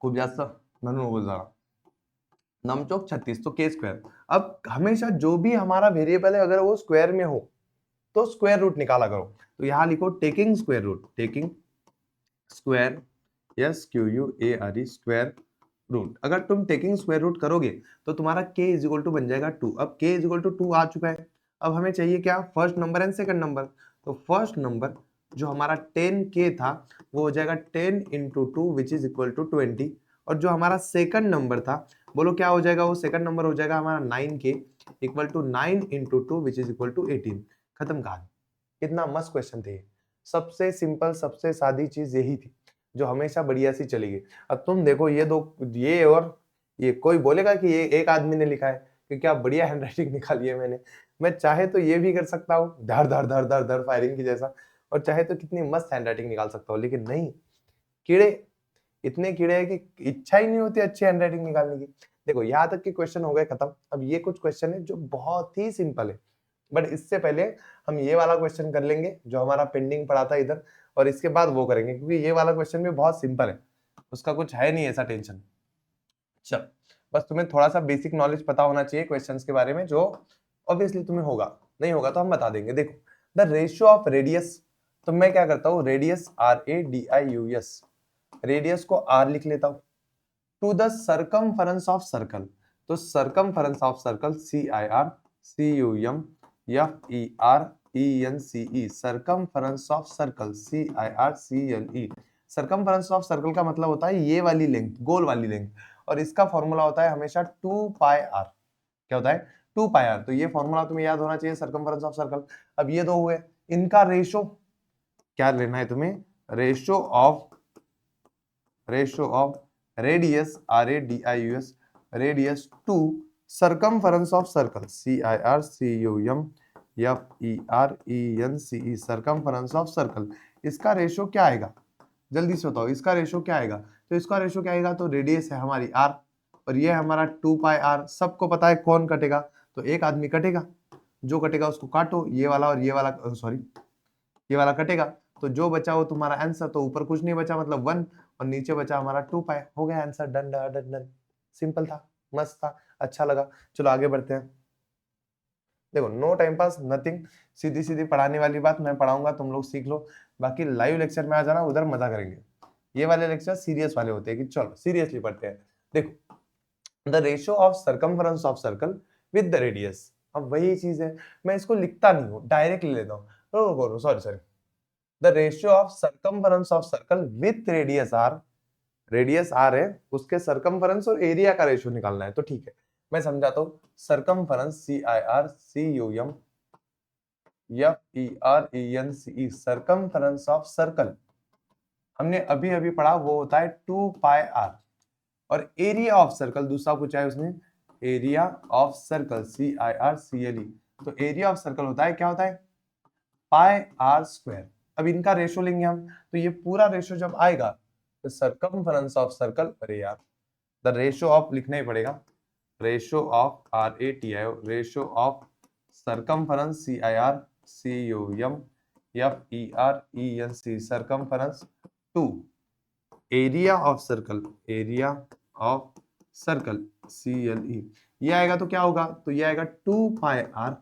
खूप जास्त म्हणून बोल झाला। नमचौक 36 तो के स्क्वायर। अब हमेशा जो भी हमारा वेरिएबल है अगर वो स्क्वायर में हो तो स्क्वायर रूट निकाला करो। तो यहां लिखो taking square root, taking square SQUARE square root. अगर तुम टेकिंग स्क्वायर रूट करोगे तो तुम्हारा k इज इक्वल टू बन जाएगा 2। अब k इज इक्वल टू 2 आ चुका है। अब हमें चाहिए क्या, first number and second number. तो फर्स्ट नंबर जो हमारा 10k था वो हो जाएगा 10 × 2 विच इज इक्वल टू 20 और जो हमारा सेकंड नंबर था बोलो क्या हो जाएगा, वो सेकंड नंबर हो जाएगा हमारा 9k equal to 9 × 2 which is equal to 18। खत्म कहानी। कितना मस्त क्वेश्चन थे, सबसे सिंपल सबसे सादी चीज यही थी जो हमेशा बढ़िया सी चलेगी। अब तुम देखो ये दो, ये और ये, कोई बोलेगा कि ये एक आदमी ने लिखा है कि क्या बढ़िया हैंडराइटिंग निकाली है मैंने। मैं चाहे तो ये भी कर सकता हूँ धर धर धर धर धर फायरिंग की जैसा, और चाहे तो कितनी मस्त हैंडराइटिंग निकाल सकता हूँ, लेकिन नहीं, कीड़े इतने कीड़े हैं कि इच्छा ही नहीं होती अच्छी हैंडराइटिंग निकालने की। देखो यहाँ तक के क्वेश्चन हो गए खत्म। अब ये कुछ क्वेश्चन है जो बहुत ही सिंपल है, बट इससे पहले हम ये वाला क्वेश्चन कर लेंगे जो हमारा पेंडिंग पड़ा था इधर, और इसके बाद वो करेंगे क्योंकि ये वाला क्वेश्चन भी बहुत सिंपल है, उसका कुछ है नहीं ऐसा टेंशन। चल बस तुम्हें थोड़ा सा बेसिक नॉलेज पता होना चाहिए क्वेश्चंस के बारे में, जो ऑब्वियसली तुम्हें होगा, नहीं होगा तो हम बता देंगे। देखो द रेशियो ऑफ रेडियस, तो मैं क्या करता हूँ, रेडियस RADIUS, रेडियस को R लिख लेता हूँ, to the circumference of circle, तो circumference of circle CIRCUMFERENCE, circumference of circle CIRCLE। Circumference of circle का मतलब होता है ये वाली लेंथ, गोल वाली लेंथ, और इसका फॉर्मूला होता है हमेशा 2πr। क्या होता है, 2πr। तो ये फॉर्मूला तुम्हें याद होना चाहिए सर्कमफरेंस ऑफ सर्कल। अब ये दो हुए, इनका रेशो क्या लेना है तुम्हें, ratio of radius RADIUS, radius to circumference of circle CIRCUMFERENCE, circumference of circle. इसका रेशो क्या आएगा, जल्दी से बताओ इसका रेशो क्या आएगा। तो इसका रेशो क्या आएगा, तो रेडियस है हमारी R और ये है हमारा 2πr। सबको पता है कौन कटेगा, तो एक आदमी कटेगा, जो कटेगा उसको काटो, ये वाला और ये वाला, सॉरी ये वाला कटेगा, तो जो बचा वो तुम्हारा आंसर। तो ऊपर कुछ नहीं बचा मतलब 1 और नीचे बचा हमारा 2π। हो गया answer, done done done done. Simple था, मस्त था, अच्छा लगा। चलो आगे बढ़ते हैं। देखो नो टाइम पास नथिंग, सीधी सीधी पढ़ाने वाली बात मैं पढ़ाऊंगा, तुम लोग सीख लो। बाकी लाइव लेक्चर में आ जाना, उधर मजा करेंगे। ये वाले लेक्चर सीरियस वाले होते हैं कि चलो सीरियसली पढ़ते हैं। देखो the ratio of circumference of circle with the radius, अब वही चीज है, मैं इसको लिखता नहीं हूँ, डायरेक्ट ले लेता हूँ। Sorry sorry, the ratio of circumference of circle with radius R, radius R है, उसके सर्कमफरेंस और एरिया का रेशियो निकालना है। तो ठीक है मैं समझाता हूँ, circumference CIRCUMFERENCE, circumference of circle हमने अभी अभी पढ़ा, वो होता है 2πr। और एरिया ऑफ सर्कल दूसरा पूछा है उसने, एरिया ऑफ सर्कल CIRCLE, तो एरिया ऑफ सर्कल होता है, क्या होता है, पाई आर स्क्वायर। अब इनका रेशो लेंगे हम, तो ये पूरा रेशो जब आएगा तो सर्कमफरेंस ऑफ सर्कल, अरे यार द रेशो ऑफ लिखना ही पड़ेगा, ratio of R A T I, ratio of circumference C I R C you M F E R E N C, circumference to area of circle, area of circle C L E, ये आएगा तो क्या होगा, तो ये आएगा 2 पाई are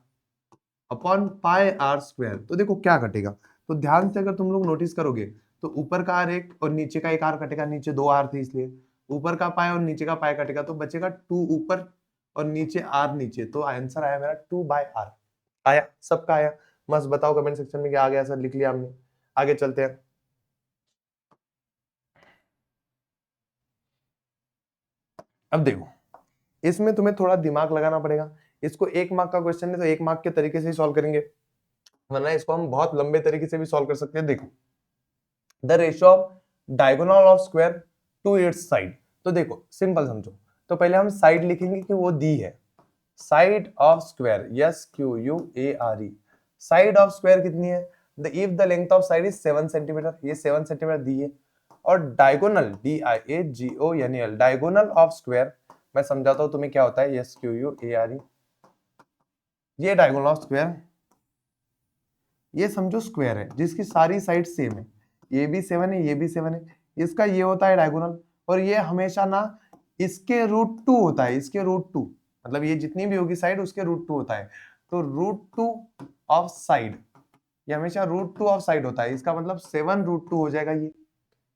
upon pi are square. तो देखो क्या कटेगा, तो ध्यान से अगर तुम लोग नोटिस करोगे तो ऊपर का आर एक और नीचे का एक आर कटेगा, नीचे 2 आर थे इसलिए ऊपर का पाई और नीचे का पाई कटेगा, तो बचेगा 2 ऊपर और नीचे आर नीचे, तो आंसर आया मेरा 2 बाय आर। आया, सबका आया, मस्त बताओ कमेंट सेक्शन में क्या आ गया, सर लिख लिया हमने। आगे चलते हैं। अब देखो इसमें तुम्हें थोड़ा दिमाग लगाना पड़ेगा, इसको 1 मार्क का क्वेश्चन है तो 1 मार्क के तरीके से ही सॉल्व करेंगे, वरना इसको हम बहुत लंबे तरीके से भी सॉल्व कर सकते हैं। देखो the ratio of diagonal of square to its side, तो देखो सिंपल समझो, तो पहले हम साइड लिखेंगे कि वो दी है, side of square S Q U A R E, side of square कितनी है, the if the length of side is 7 centimetre, ये 7 सेंटीमीटर दी है, और diagonal D I A ji O N L, diagonal of square, मैं समझाता हूं तुम्हें क्या होता है, S Q U A R E, ये डायगोनल ऑफ स्क्वायर, ये समझो स्क्वायर है जिसकी सारी साइड सेम है, ये भी 7 है, ये भी 7 है, इसका ये होता है डायगोनल, और ये हमेशा ना इसके रूट 2 होता है, इसके रूट 2, मतलब ये जितनी भी होगी साइड उसके रूट 2 होता है, तो रूट 2 ऑफ साइड, ये हमेशा रूट 2 ऑफ साइड होता है, इसका मतलब 7 रूट 2 हो जाएगा, ये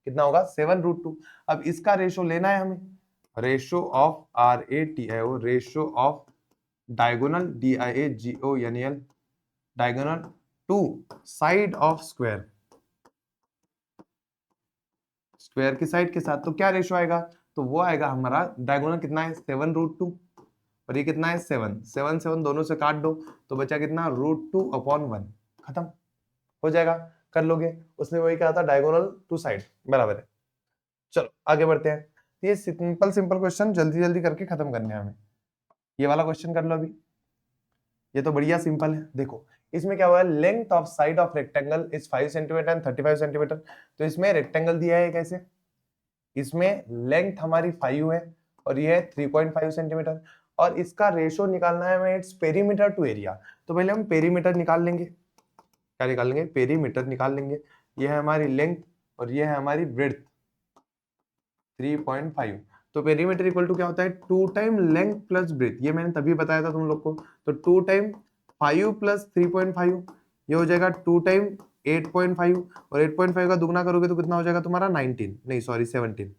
कितना होगा 7 रूट 2। अब इसका रेशो लेना है हमें, ratio of R A T I O, ratio of diagonal D I A ji O N L, diagonal to side of square, square की साइड के साथ, तो क्या रेशो आएगा, तो वो आएगा हमारा डायगोनल कितना है 7 रूट 2, और ये कितना है 7 7 7 दोनों से काट दो तो बचा कितना रूट 2 अपॉन 1, खत्म हो जाएगा, कर लोगे, उसने वही कहा था डायगोनल टू साइड बराबर है। चलो आगे बढ़ते हैं, ये सिंपल सिंपल क्वेश्चन जल्दी जल्दी करके खत्म करने हैं हमें, ये वाला क्वेश्चन कर लो अभी, ये तो बढ़िया सिंपल है। देखो इसमें क्या हुआ है, length of side of rectangle is 5 centimetre and 35 centimetre, तो इसमें रेक्टेंगल दिया है कैसे, इसमें लेंथ हमारी 5 है और ये है 3.5 सेंटीमीटर, और इसका रेशो निकालना है हमें इट्स पेरीमीटर टू एरिया, तो पहले हम पेरीमीटर निकाल लेंगे, क्या निकाल लेंगे, पेरीमीटर निकाल लेंगे, ये है हमारी लेंथ और ये है हमारी ब्रेड्थ 3.5, तो पेरीमीटर इक्वल टू क्या होता है 2 टाइम लेंथ प्लस ब्रेड्थ, ये मैंने तभी बताया था तुम लोग को, तो 2 टाइम 5 प्लस 3.5, ये हो जाएगा 2 टाइम 8.5, और 8.5 का दुगना करोगे तो कितना हो जाएगा तुम्हारा 19, नहीं सॉरी 17,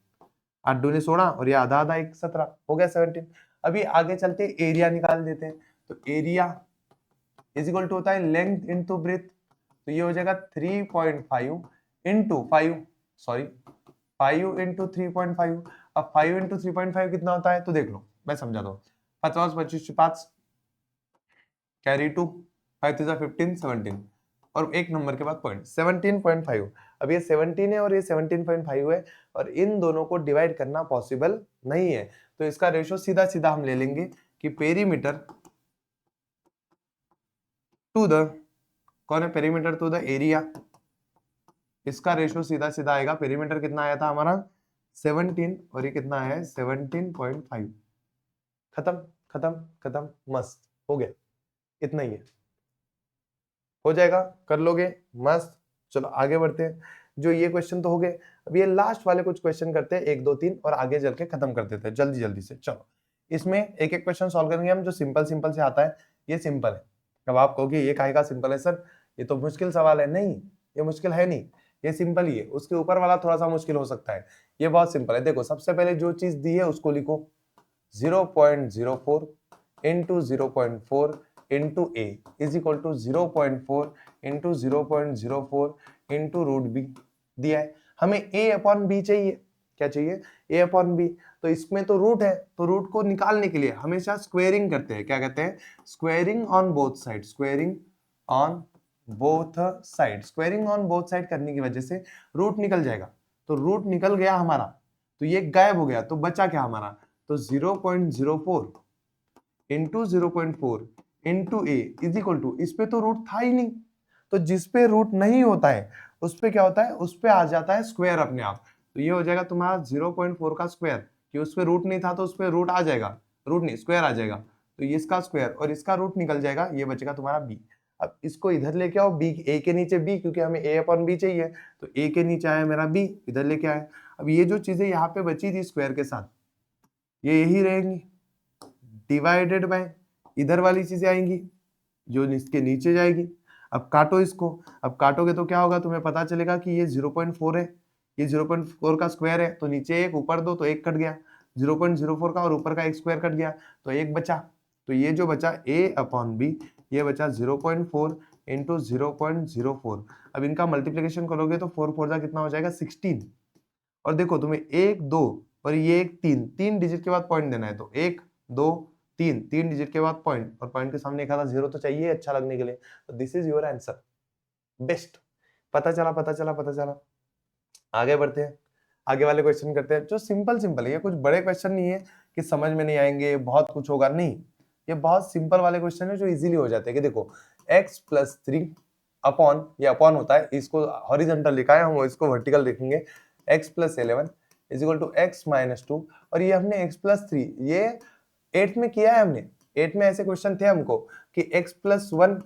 8 दूनी 16 और ये आधा आधा 1 17 हो गया 17। अभी आगे चलते एरिया निकाल देते हैं, तो एरिया इज इक्वल टू होता है लेंथ इनटू ब्रेथ, तो ये हो जाएगा 3.5 इंटू 5 सॉरी 5 इंटू 3.5, अब 5 इंटू 3.5 कितना होता है, तो देख लो मैं समझाता हूँ, 50 25 5 कैरी 2 5 15 17, और एक नंबर के बाद पॉइंट 17.5, अब ये 17 है और ये 17.5 है, और इन दोनों को डिवाइड करना पॉसिबल नहीं है, तो इसका रेशो सीधा सीधा हम ले लेंगे कि पेरीमीटर टू द, कौन है पेरीमीटर टू द एरिया, इसका रेशो सीधा सीधा आएगा, पेरीमीटर कितना आया था हमारा 17 और ये कितना है 17.5, खत्म खत्म खत्म, मस्त हो गया, इतना ही है, हो जाएगा, कर लोगे मस्त। चलो आगे बढ़ते हैं, जो ये क्वेश्चन तो हो गए, अब ये लास्ट वाले कुछ क्वेश्चन करते हैं 1 2 3 और आगे चल के खत्म कर देते हैं जल्दी जल्दी से। चलो इसमें एक एक क्वेश्चन सॉल्व करेंगे हम, जो सिंपल सिंपल से आता है, ये सिंपल है। अब आप कहोगे ये काहे का सिंपल है सर, ये तो मुश्किल सवाल है, नहीं ये मुश्किल है नहीं, ये सिंपल ही है, उसके ऊपर वाला थोड़ा सा मुश्किल हो सकता है, ये बहुत सिंपल है। देखो सबसे पहले जो चीज दी है उसको लिखो, 0.04 into 0.4 into A is equal to 0.4 into 0.04 into root B दिया है, हमें ए अपॉन बी चाहिए, क्या चाहिए ए अपॉन बी, तो इसमें तो रूट है, तो रूट को निकालने के लिए हमेशा स्क्वेयरिंग करते हैं, क्या कहते हैं squaring on both side, squaring on both side, squaring on both side करने की वजह से रूट निकल जाएगा, तो रूट निकल गया हमारा, तो ये गायब हो गया, तो बचा क्या हमारा, तो 0.04 into 0.4 into A is equal to, इस पे तो रूट था ही नहीं, तो जिस पे रूट नहीं होता है उस पे क्या होता है, उस पे आ जाता है स्क्वायर अपने आप। तो ये हो जाएगा तुम्हारा 0.4 का स्क्वायर, कि उस पे रूट नहीं था तो उस पे रूट आ जाएगा, रूट नहीं स्क्वायर आ जाएगा, तो ये इसका स्क्वायर और इसका रूट निकल जाएगा, ये बचेगा तुम्हारा बी। अब इसको इधर लेके आओ, बी ए के नीचे बी, क्योंकि हमें ए अपॉन बी चाहिए, तो ए के नीचे आया मेरा बी, इधर लेके आए। अब ये जो चीजें यहाँ पे बची थी स्क्वायर के साथ, ये यही रहेंगी, डिवाइडेड बाय इधर वाली चीजें आएंगी जो इसके नीचे जाएगी। अब काटो इसको, अब काटोगे तो क्या होगा, तुम्हें पता चलेगा कि ये 0.4 है, ये 0.4 का स्क्वायर है, तो नीचे एक ऊपर दो तो एक कट गया, 0.04 का और ऊपर का एक स्क्वायर कट गया तो एक बचा। तो ये जो बचा a अपॉन बी, ये बचा 0.4 इंटू 0.04। अब इनका मल्टीप्लीकेशन करोगे तो 4 4 कितना हो जाएगा 16। और देखो तुम्हें एक दो और ये एक तीन, तीन डिजिट के बाद पॉइंट देना है, तो एक दो तीन, तीन डिजिट के बाद पॉइंट, और पॉइंट के सामने एक आधा जीरो तो चाहिए अच्छा लगने के लिए, तो this is your answer. Best. पता चला पता चला पता चला। आगे बढ़ते हैं, आगे वाले क्वेश्चन करते हैं जो सिंपल सिंपल है, ये कुछ बड़े क्वेश्चन नहीं है कि समझ में नहीं आएंगे, बहुत कुछ होगा, नहीं, ये बहुत सिंपल वाले क्वेश्चन है जो इजीली हो जाते हैं। कि देखो x प्लस 3 अपॉन, ये अपॉन होता है, इसको हॉरिजॉन्टल लिखा है, हम इसको वर्टिकल लिखेंगे, x plus 11 is equal to x minus 2, और ये हमने x प्लस 3 ये 8 में किया है, हमने 8 में ऐसे क्वेश्चन थे हमको कि x प्लस 1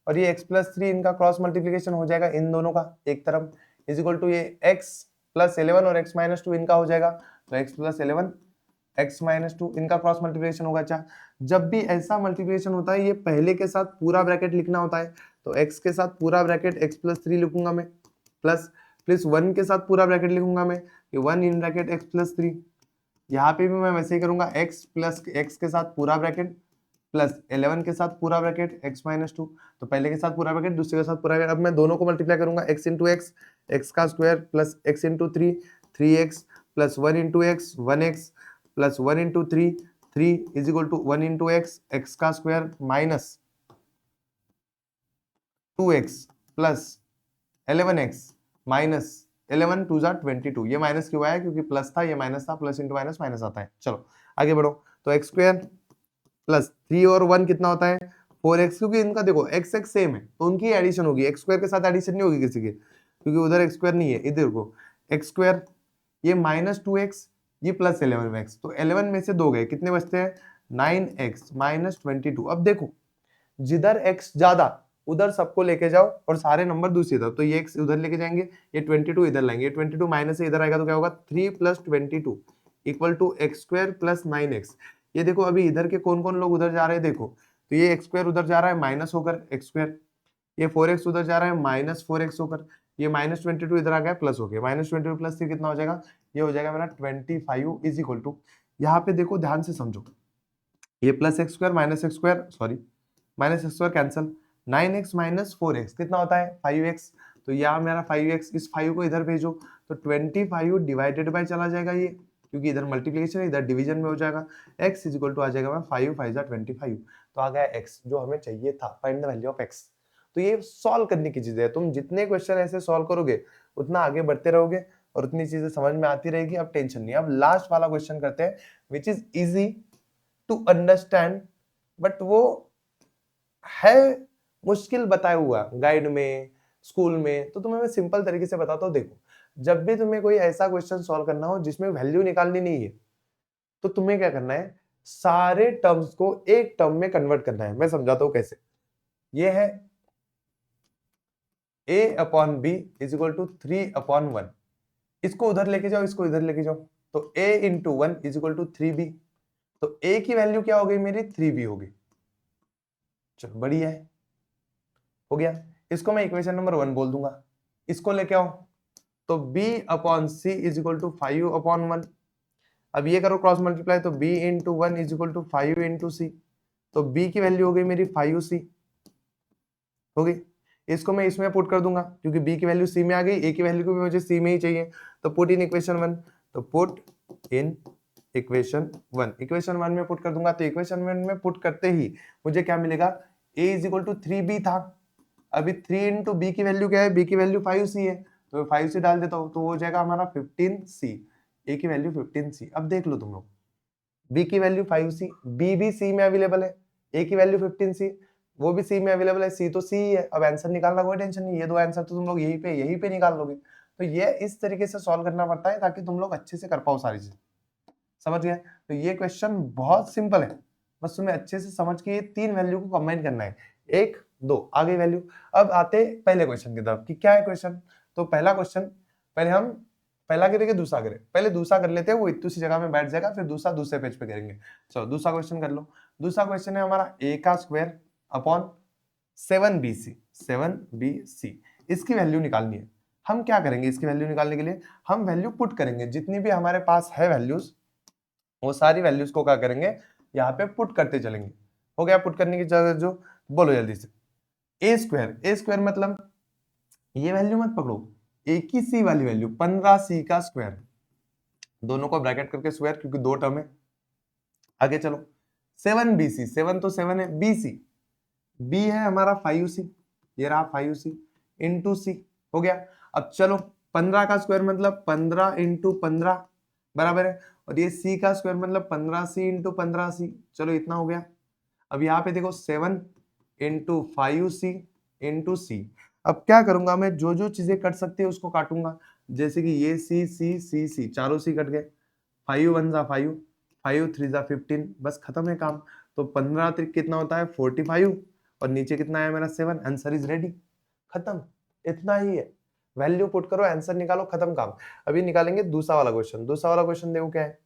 और ये x प्लस 3 इनका क्रॉस मल्टीप्लीकेशन हो जाएगा इन दोनों का एक तरफ, इज इक्वल टू ये x प्लस 11 और x माइनस 2 इनका हो जाएगा, तो x प्लस 11 x माइनस 2 इनका क्रॉस मल्टीप्लीकेशन होगा। अच्छा, जब भी ऐसा मल्टीप्लीकेशन होता है ये पहले के साथ पूरा ब्रैकेट लिखना होता है, तो x के साथ पूरा ब्रैकेट x प्लस 3 लिखूंगा मैं, प्लस प्लस 1 के साथ पूरा ब्रैकेट लिखूंगा मैं, ये 1 इन ब्रैकेट x प्लस 3। यहाँ पे भी मैं वैसे ही करूंगा, x प्लस x के साथ पूरा ब्रैकेट प्लस 11 के साथ पूरा ब्रैकेट x माइनस 2, तो पहले के साथ पूरा ब्रैकेट दूसरे के साथ पूरा ब्रैकेट। अब मैं दोनों को मल्टीप्लाई करूंगा, x इंटू एक्स, एक्स का square plus x into 3, 3x plus 1 into x, 1x plus 1 into 3, 3 is equal to 1 into x, x का square minus 2x plus 11x minus 11 टू जा 22। ये माइनस क्यों आया, क्योंकि प्लस था, ये माइनस था, प्लस इंटू माइनस माइनस आता है। चलो आगे बढ़ो, तो एक्स स्क्वायर प्लस 3 और 1 कितना होता है 4x, क्योंकि इनका देखो x x सेम है तो उनकी एडिशन होगी, x स्क्वायर के साथ एडिशन नहीं होगी किसी के, क्योंकि उधर x स्क्वायर नहीं है, इधर को x स्क्वायर, ये माइनस 2x, ये प्लस 11x, तो 11 में से 2 गए, कितने बचते हैं 9x माइनस 22। अब देखो जिधर x ज्यादा उधर सबको लेके जाओ और सारे नंबर दूसरी तरफ, तो ये x उधर लेके जाएंगे, ये 22 इधर लाएंगे, ये 22 माइनस से इधर आएगा तो क्या होगा 3 plus 22 equal to X square plus 9x। ये देखो अभी इधर के कौन कौन लोग उधर जा रहे हैं, देखो तो ये एक्स स्क्वायर उधर जा रहा है माइनस होकर एक्स स्क्वायर, ये 4x उधर जा रहा है माइनस 4x होकर, ये माइनस 22 इधर आ गया प्लस हो गया, माइनस 22 प्लस 3 कितना हो जाएगा, ये हो जाएगा मेरा 25 इज इक्वल टू, यहाँ पे देखो ध्यान से समझो, ये plus x square minus x square, sorry minus x square cancel, 9x minus 4x कितना होता है 5x, तो यहाँ मेरा 5x, इस 5 को इधर भेजो तो 25 डिवाइडेड बाय चला जाएगा ये, क्योंकि इधर मल्टीप्लिकेशन है इधर डिवीजन में हो जाएगा, x इज इक्वल टू आ जाएगा मैं 5 5 जा 25, तो आ गया x जो हमें चाहिए था, find the value of x। तो ये सॉल्व करने की चीजें है, तुम जितने क्वेश्चन ऐसे सॉल्व करोगे उतना आगे बढ़ते रहोगे और उतनी चीजें समझ में आती रहेगी, अब टेंशन नहीं। अब लास्ट वाला क्वेश्चन करते हैं which is easy to understand, but वो है मुश्किल बताया हुआ गाइड में स्कूल में, तो तुम्हें मैं सिंपल तरीके से बताता हूँ। देखो जब भी तुम्हें कोई ऐसा क्वेश्चन सॉल्व करना हो जिसमें वैल्यू निकालनी नहीं है, तो तुम्हें क्या करना है, सारे टर्म्स को एक टर्म में कन्वर्ट करना है। मैं समझाता हूं कैसे। ये है a upon B is equal to 3 upon 1, इसको उधर लेके जाओ, इसको इधर लेके जाओ, तो a into 1 is equal to 3b, तो a की वैल्यू क्या हो गई मेरी 3b होगी। चलो बढ़िया है, हो गया। इसको मैं इक्वेशन नंबर 1 बोल दूंगा, इसको लेके आओ, तो b upon C is equal to 5 upon 1। अब ये करो क्रॉस मल्टीप्लाई, तो b into 1 is equal to 5 into C, तो b की वैल्यू हो गई मेरी 5c हो गई। इसको मैं इसमें पुट कर दूंगा क्योंकि b की वैल्यू c में आ गई, a की वैल्यू को भी मुझे c में ही चाहिए, तो पुट इन इक्वेशन 1, तो पुट इन इक्वेशन 1, इक्वेशन 1 में पुट कर दूंगा, तो इक्वेशन 1 में पुट करते ही मुझे क्या मिलेगा, a is equal to 3b था, अभी 3 इंटू बी की वैल्यू क्या है, b की वैल्यू 5c है, तो 5c डाल देता हूँ, तो हो जाएगा हमारा 15c, a की वैल्यू 15c। अब देख लो तुम लोग, b की वैल्यू 5c, b भी c में अवेलेबल है, ए की वैल्यू 15C, वो भी सी में अवेलेबल है, सी तो सी ही है। अब आंसर निकालना कोई टेंशन नहीं, ये दो आंसर तो तुम लोग यहीं पे निकाल लोगे। तो ये इस तरीके से सॉल्व करना पड़ता है ताकि तुम लोग अच्छे से कर पाओ सारी चीजें, समझ गए। तो ये क्वेश्चन बहुत सिंपल है, बस तुम्हें अच्छे से समझ के ये तीन वैल्यू को कंबाइन करना है, 1 2 आ गई वैल्यू। अब आते पहले क्वेश्चन की तरफ कि क्या है क्वेश्चन। तो पहला क्वेश्चन, पहले हम पहला करेंगे दूसरा करें, पहले दूसरा कर लेते हैं, वो इतनी सी जगह में बैठ जाएगा, फिर दूसरा दूसरे पेज पे करेंगे। चलो दूसरा क्वेश्चन कर लो। दूसरा क्वेश्चन है हमारा a का स्क्वायर अपॉन 7bc, इसकी वैल्यू निकालनी है। हम क्या करेंगे इसकी वैल्यू निकालने के लिए, हम वैल्यू पुट करेंगे, जितनी भी हमारे पास है वैल्यूज, वो सारी वैल्यूज को क्या करेंगे, यहाँ पे पुट करते चलेंगे। हो गया पुट करने की जगह जो, बोलो जल्दी से। ए स्क्वायर मतलब ये वैल्यू मत पकड़ो, एक ही सी वाली वैल्यू 15c का स्क्वायर, दोनों को ब्रैकेट करके स्क्वायर, क्योंकि दो टर्म है। आगे चलो 7bc, 7 तो 7 है, bc b है हमारा 5c, ये रहा 5c इंटू सी, हो गया। अब चलो 15 का स्क्वायर मतलब 15 इंटू 15 बराबर है, और ये c का स्क्वायर मतलब 15c इंटू 15c, चलो इतना हो गया। अब यहाँ पे देखो 7 इंटू 5c इंटू सी। अब क्या करूंगा मैं, जो जो चीजें कट सकती है उसको काटूंगा, जैसे कि ये सी चारों सी कट गए, 5 1 जा 5, 5 3 जा 15, बस खत्म है काम। तो 15 त्रिक कितना होता है 45, और नीचे कितना है मेरा 7, आंसर इज रेडी, खत्म, इतना ही है। वैल्यू पुट करो, आंसर निकालो, खत्म काम। अभी निकालेंगे दूसरा वाला क्वेश्चन। दूसरा वाला क्वेश्चन देखो क्या है।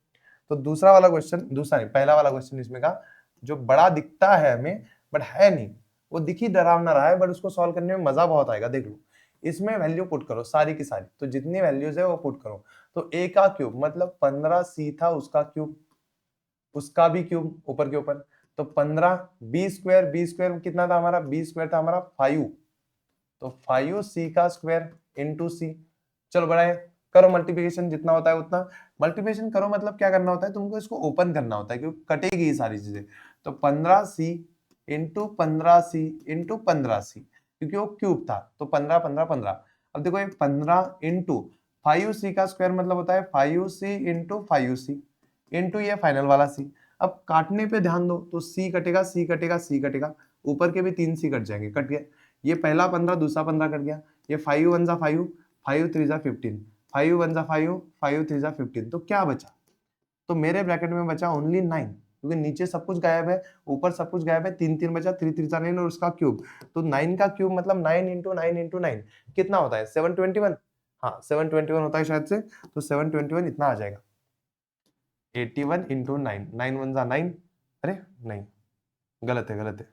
तो दूसरा वाला क्वेश्चन, दूसरा नहीं पहला वाला क्वेश्चन इसमें का, जो बड़ा दिखता है हमें बट है नहीं, वो दिख ही डरावना रहा है, बट उसको सॉल्व करने में मजा बहुत आएगा। देख लो, इसमें वैल्यू पुट करो सारी की सारी, तो जितनी वैल्यूज है वो पुट करो। तो a का क्यूब मतलब 15c था, उसका क्यूब, उसका भी क्यूब ऊपर के ऊपर, तो 15 बी स्क्वायर कितना था हमारा, बी स्क्वायर था हमारा 5, तो 5c का स्क्वायर इंटू सी। चलो बढ़ाए, करो मल्टीप्लिकेशन, जितना होता है उतना मल्टीप्लिकेशन करो। मतलब क्या करना होता है तुमको, इसको ओपन करना होता है, क्योंकि कटेगी ये सारी चीजें। तो 15c into 15c into 15c, क्योंकि वो क्यूब था, तो 15 15 15। अब देखो ये 15 इंटू 5c का स्क्वायर मतलब होता है 5c इंटू 5c इंटू ये फाइनल वाला c। अब काटने पे ध्यान दो, तो c कटेगा, c कटेगा, c कटेगा, ऊपर के भी 3c कट जाएंगे, कट गए। ये पहला 15 दूसरा 15 कट गया, ये 5 1 जा 5, 5 3 जा 15, 5 1 जा 5, 5 3 जा 15, तो क्या बचा, तो मेरे ब्रैकेट में बचा ओनली 9, क्योंकि नीचे सब कुछ गायब है, ऊपर सब कुछ गायब है, 3 3 बचा, 3 3 जा 9 और उसका क्यूब। तो 9 का क्यूब मतलब 9 इंटू 9 इंटू 9 कितना होता है 721, हाँ 721 होता है शायद से, तो 721 इतना आ जाएगा, 81 इंटू 9, 9 1 जा 9, अरे नहीं गलत है, गलत है,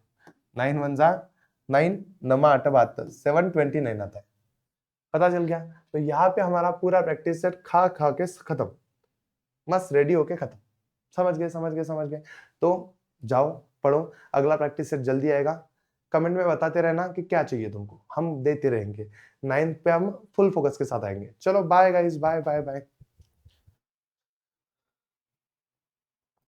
9 1 जा 9, नमा 8 72, 729 आता है, पता चल गया। तो यहाँ पे हमारा पूरा प्रैक्टिस सेट खा खा के खत्म, मस्त रेडी होके खत्म, समझ गए समझ गए समझ गए। तो जाओ पढ़ो, अगला प्रैक्टिस सेट जल्दी आएगा, कमेंट में बताते रहना कि क्या चाहिए तुमको, हम देते रहेंगे। 9th पे हम फुल फोकस के साथ आएंगे। चलो bye guys, bye bye bye.